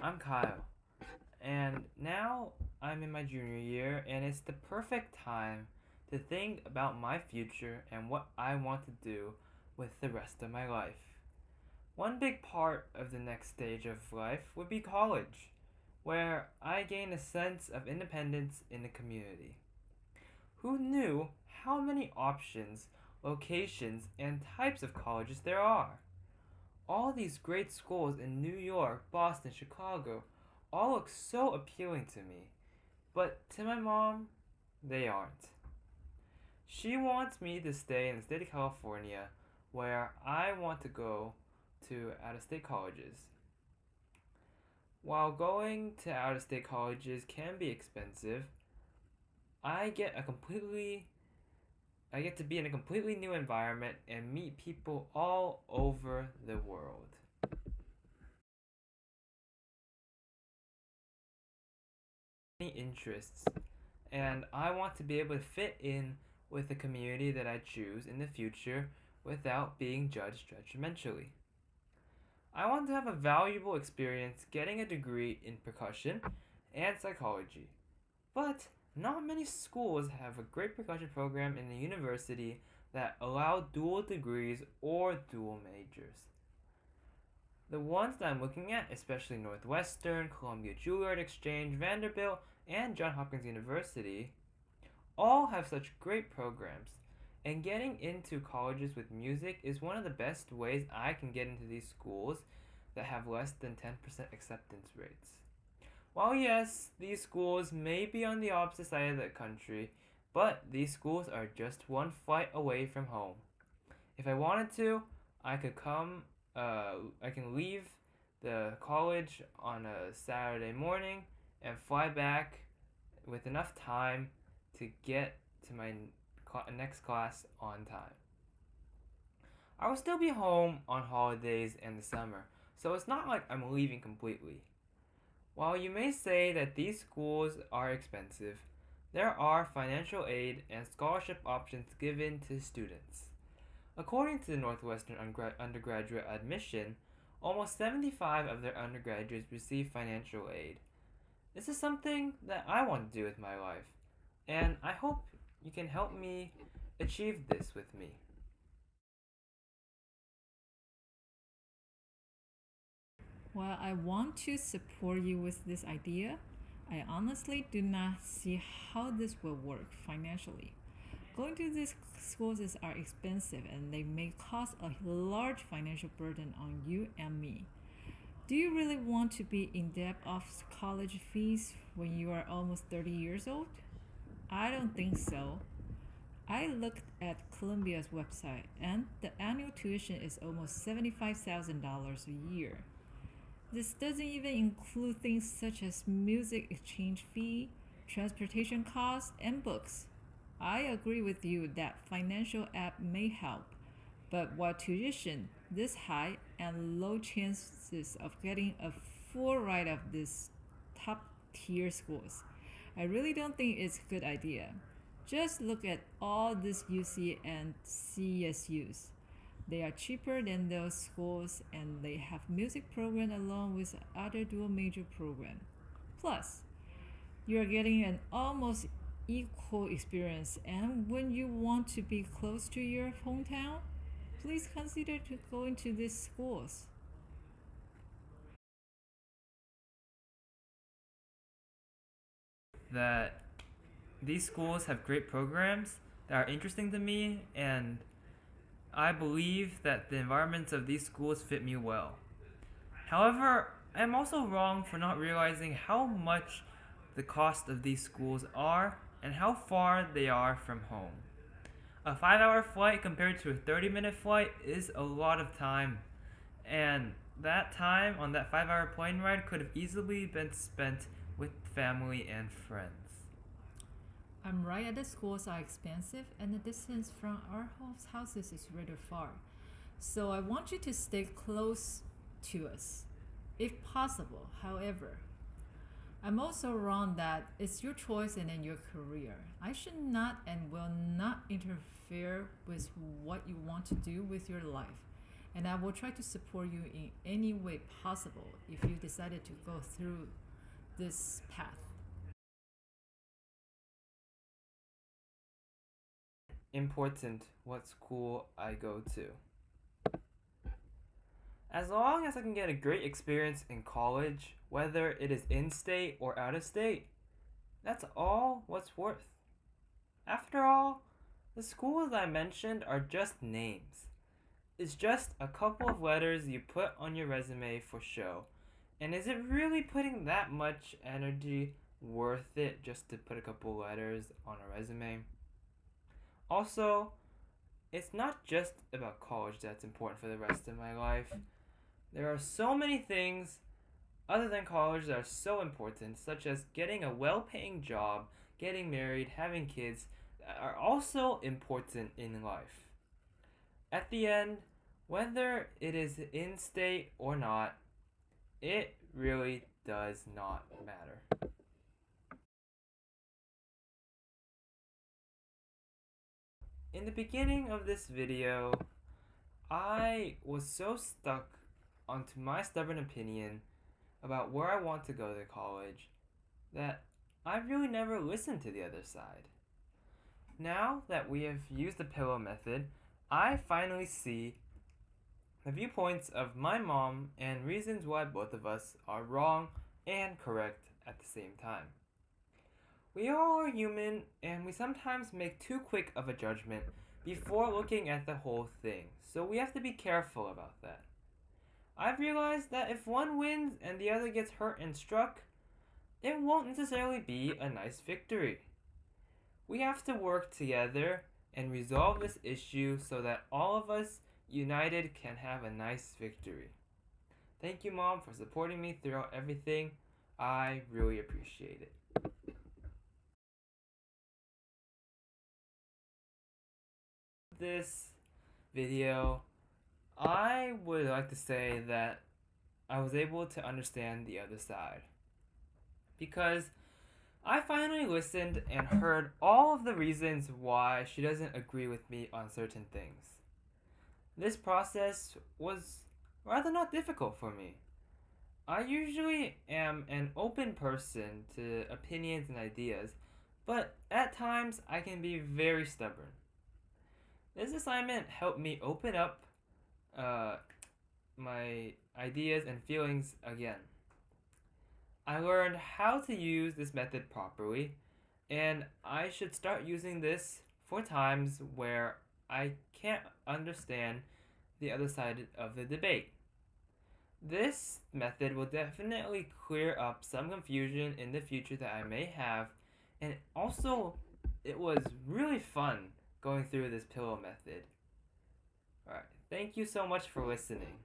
I'm Kyle, and now I'm in my junior year, and it's the perfect time to think about my future and what I want to do with the rest of my life. One big part of the next stage of life would be college, where I gain a sense of independence in the community. Who knew how many options, locations, and types of colleges there are? All these great schools in New York, Boston, Chicago all look so appealing to me, but to my mom, they aren't. She wants me to stay in the state of California where I want to go to out of state colleges. While going to out of state colleges can be expensive, I get a completely I get to be in a completely new environment and meet people all over the world. Many interests, and I want to be able to fit in with the community that I choose in the future without being judged judgmentally. I want to have a valuable experience getting a degree in percussion and psychology, but not many schools have a great percussion program in the university that allow dual degrees or dual majors. The ones that I'm looking at, especially Northwestern, Columbia Juilliard Exchange, Vanderbilt, and Johns Hopkins University, all have such great programs. And getting into colleges with music is one of the best ways I can get into these schools that have less than 10% acceptance rates. While yes, these schools may be on the opposite side of the country, but these schools are just one flight away from home. If I wanted to, I could come, I can leave the college on a Saturday morning and fly back with enough time to get to my next class on time. I will still be home on holidays and the summer, so it's not like I'm leaving completely. While you may say that these schools are expensive, there are financial aid and scholarship options given to students. According to the Northwestern undergraduate admission, almost 75 of their undergraduates receive financial aid. This is something that I want to do with my life, and I hope you can help me achieve this with me. While I want to support you with this idea, I honestly do not see how this will work financially. Going to these schools are expensive and they may cause a large financial burden on you and me. Do you really want to be in debt of college fees when you are almost 30 years old? I don't think so. I looked at Columbia's website and the annual tuition is almost $75,000 a year. This doesn't even include things such as music exchange fee, transportation costs, and books. I agree with you that financial aid may help, but while tuition this high and low chances of getting a full ride of these top tier schools, I really don't think it's a good idea. Just look at all these UC and CSUs. They are cheaper than those schools and they have music program along with other dual major program. Plus, you are getting an almost equal experience and when you want to be close to your hometown, please consider to going to these schools. That these schools have great programs that are interesting to me, and I believe that the environments of these schools fit me well. However, I am also wrong for not realizing how much the cost of these schools are and how far they are from home. A 5 hour flight compared to a 30-minute flight is a lot of time, and that time on that 5 hour plane ride could have easily been spent with family and friends. I'm right at the schools are expensive and the distance from our houses is rather far. So I want you to stay close to us, if possible. However, I'm also wrong that it's your choice and then your career. I should not and will not interfere with what you want to do with your life. and I will try to support you in any way possible if you decided to go through this path. Important what school I go to. As long as I can get a great experience in college, whether it is in state or out of state, that's all what's worth. After all, the schools I mentioned are just names. It's just a couple of letters you put on your resume for show. And is it really putting that much energy worth it just to put a couple letters on a resume? Also, it's not just about college that's important for the rest of my life. There are so many things other than college that are so important, such as getting a well paying job, getting married, having kids, that are also important in life. At the end, whether it is in state or not, it really does not matter. In the beginning of this video, I was so stuck onto my stubborn opinion about where I want to go to college that I really never listened to the other side. Now that we have used the pillow method, I finally see the viewpoints of my mom and reasons why both of us are wrong and correct at the same time. We all are human and we sometimes make too quick of a judgment before looking at the whole thing, so we have to be careful about that. I've realized that if one wins and the other gets hurt and struck, it won't necessarily be a nice victory. We have to work together and resolve this issue so that all of us united can have a nice victory. Thank you, Mom, for supporting me throughout everything. I really appreciate it. This video, I would like to say that I was able to understand the other side because I finally listened and heard all of the reasons why she doesn't agree with me on certain things. This process was rather not difficult for me. I usually am an open person to opinions and ideas, but at times I can be very stubborn. This assignment helped me open up uh, my ideas and feelings again. I learned how to use this method properly, and I should start using this for times where I can't understand the other side of the debate. This method will definitely clear up some confusion in the future that I may have, and also, it was really fun going through this pillow method. Alright, thank you so much for listening.